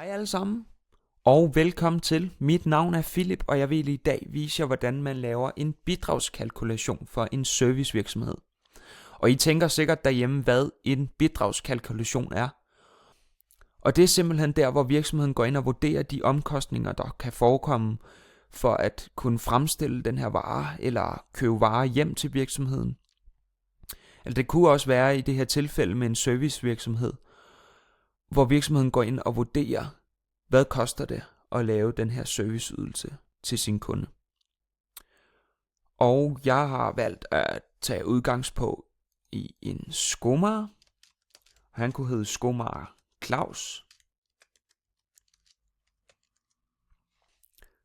Hej alle sammen, og velkommen til. Mit navn er Philip, og jeg vil i dag vise jer, hvordan man laver en bidragskalkulation for en servicevirksomhed. Og I tænker sikkert derhjemme, hvad en bidragskalkulation er. Og det er simpelthen der, hvor virksomheden går ind og vurderer de omkostninger, der kan forekomme for at kunne fremstille den her vare, eller købe varer hjem til virksomheden. Eller det kunne også være i det her tilfælde med en servicevirksomhed, hvor virksomheden går ind og vurderer, hvad koster det at lave den her serviceydelse til sin kunde. Og jeg har valgt at tage udgangspunkt i en skomager. Han kunne hedde skomager Claus.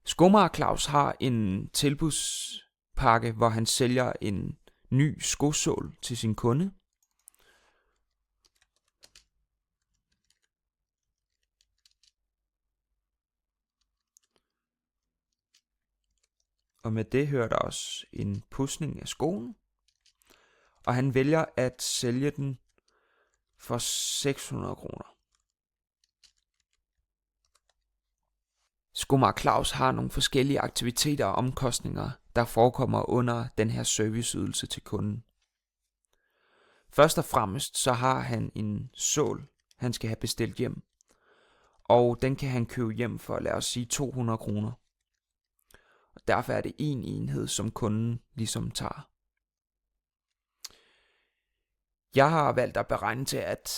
Skomager Claus har en tilbudspakke, hvor han sælger en ny skosål til sin kunde. Og med det hører der også en pudsning af skoen. Og han vælger at sælge den for 600 kroner. Skomager Claus har nogle forskellige aktiviteter og omkostninger, der forekommer under den her serviceydelse til kunden. Først og fremmest så har han en sål, han skal have bestilt hjem. Og den kan han købe hjem for, lad os sige, 200 kroner. Og derfor er det en enhed, som kunden ligesom tager. Jeg har valgt at beregne til, at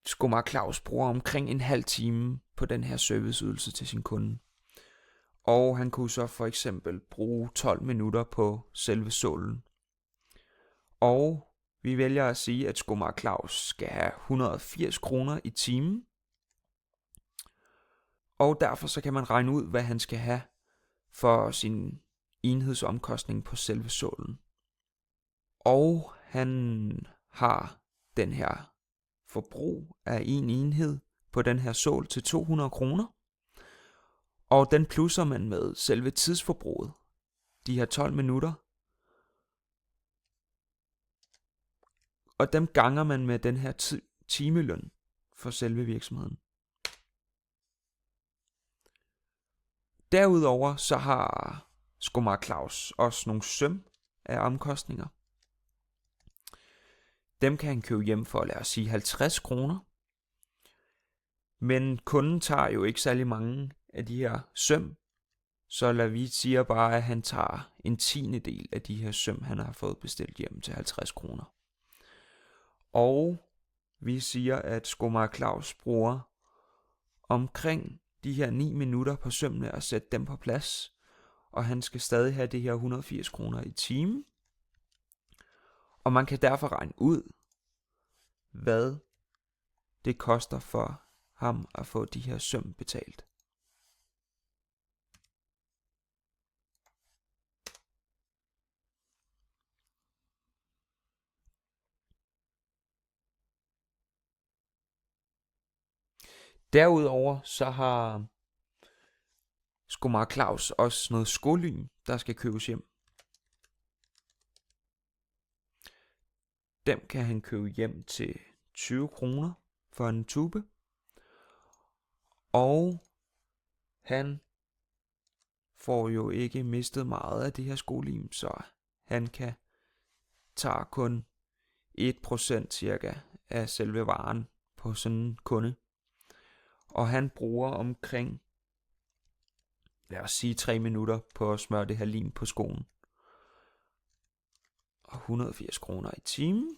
Skomager Claus bruger omkring en halv time på den her serviceydelse til sin kunde. Og han kunne så for eksempel bruge 12 minutter på selve sålen. Og vi vælger at sige, at Skomager Claus skal have 180 kroner i timen. Og derfor så kan man regne ud, hvad han skal have for sin enhedsomkostning på selve sålen. Og han har den her forbrug af en enhed på den her sål til 200 kroner. Og den plusser man med selve tidsforbruget, de her 12 minutter. Og dem ganger man med den her timeløn for selve virksomheden. Derudover så har Skomager Claus også nogle søm af omkostninger. Dem kan han købe hjem for, lad os sige, 50 kroner. Men kunden tager jo ikke særlig mange af de her søm. Så lad vi sige bare, at han tager en tiendedel af de her søm, han har fået bestilt hjem til 50 kroner. Og vi siger, at Skomager Claus bruger omkring de her 9 minutter på sømmene og sætte dem på plads. Og han skal stadig have det her 180 kroner i timen. Og man kan derfor regne ud, hvad det koster for ham at få de her søm betalt. Derudover så har Skomager Claus også noget skolym, der skal købes hjem. Dem kan han købe hjem til 20 kroner for en tube. Og han får jo ikke mistet meget af det her skolim, så han kan tage kun 1% cirka af selve varen på sådan en kunde. Og han bruger omkring, lad os sige, 3 minutter på at smøre det her lim på skoen. Og 180 kroner i timen.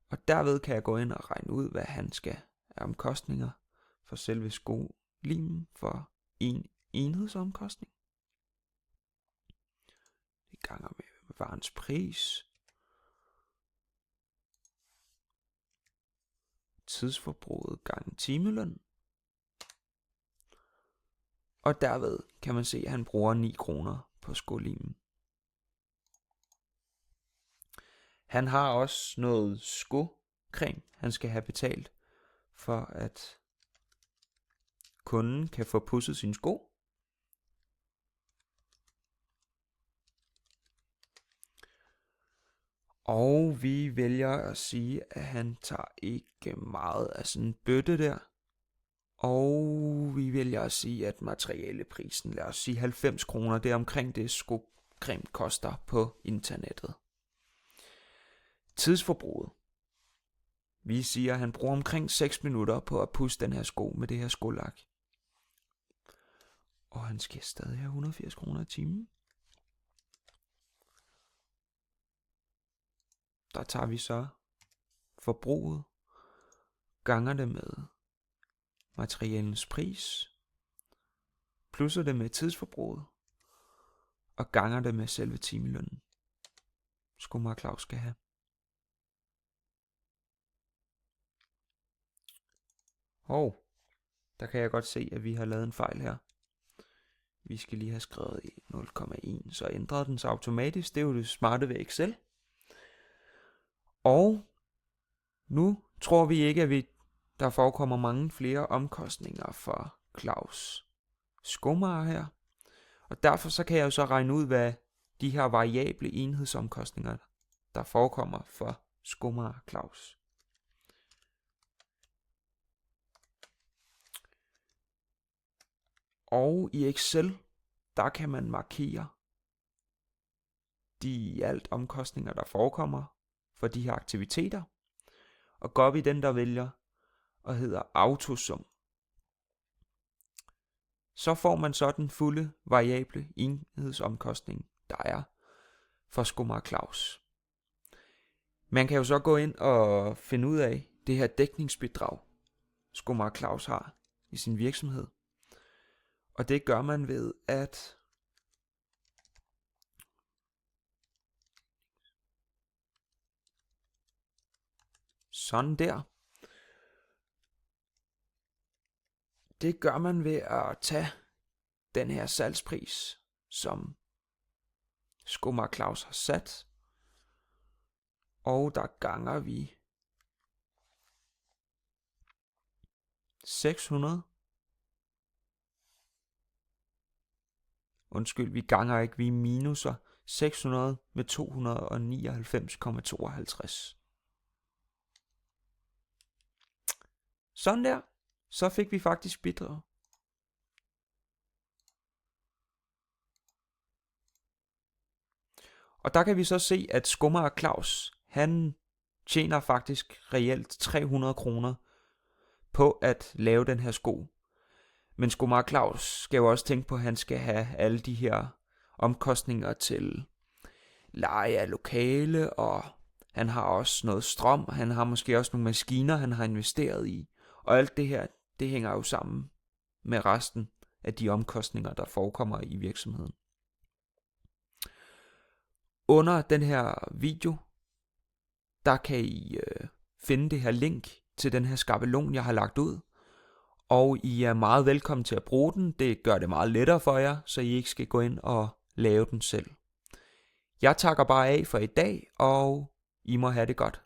Og derved kan jeg gå ind og regne ud, hvad han skal have omkostninger for selve skolimen for en enhedsomkostning. Det ganger med varens pris. Tidsforbruget gange timeløn. Og derved kan man se, at han bruger 9 kroner på skolimen. Han har også noget skocreme, han skal have betalt, for at kunden kan få pudset sine sko. Og vi vælger at sige, at han tager ikke meget af sådan en bøtte der. Og vi vælger at sige, at materialeprisen, lad os sige 90 kroner, det er omkring det skocreme koster på internettet. Tidsforbruget. Vi siger, at han bruger omkring 6 minutter på at pudse den her sko med det her skolak. Og han skal stadig have 180 kroner i timen. Der tager vi så forbruget, ganger det med materialens pris, plusser det med tidsforbruget, og ganger det med selve timelønnen, Skomager Claus skal have. Og der kan jeg godt se, at vi har lavet en fejl her. Vi skal lige have skrevet i 0,1, så ændrer den sig automatisk. Det er jo det smarte ved Excel. Og nu tror vi ikke, at der forekommer mange flere omkostninger for Claus skomager her. Og derfor så kan jeg jo så regne ud, hvad de her variable enhedsomkostninger, der forekommer for skomager Claus. Og i Excel, der kan man markere de alt omkostninger, der forekommer for de her aktiviteter. Og går vi den, der vælger og hedder autosum, så får man så den fulde variable enhedsomkostning, der er for skomager Claus. Man kan jo så gå ind og finde ud af det her dækningsbidrag, skomager Claus har i sin virksomhed. Og det gør man ved at sådan der. Det gør man ved at tage den her salgspris, som skomager Claus har sat. Og der ganger vi 600. Undskyld, vi ganger ikke, vi minuser 600 med 299,52. Sådan der. Så fik vi faktisk bidrag. Og der kan vi så se, at skomager Claus, han tjener faktisk reelt 300 kroner på at lave den her sko. Men skomager Claus skal jo også tænke på, at han skal have alle de her omkostninger til leje af lokale, og han har også noget strøm, han har måske også nogle maskiner, han har investeret i. Og alt det her, det hænger jo sammen med resten af de omkostninger, der forekommer i virksomheden. Under den her video, der kan I finde det her link til den her skabelon, jeg har lagt ud. Og I er meget velkommen til at bruge den. Det gør det meget lettere for jer, så I ikke skal gå ind og lave den selv. Jeg takker bare af for i dag, og I må have det godt.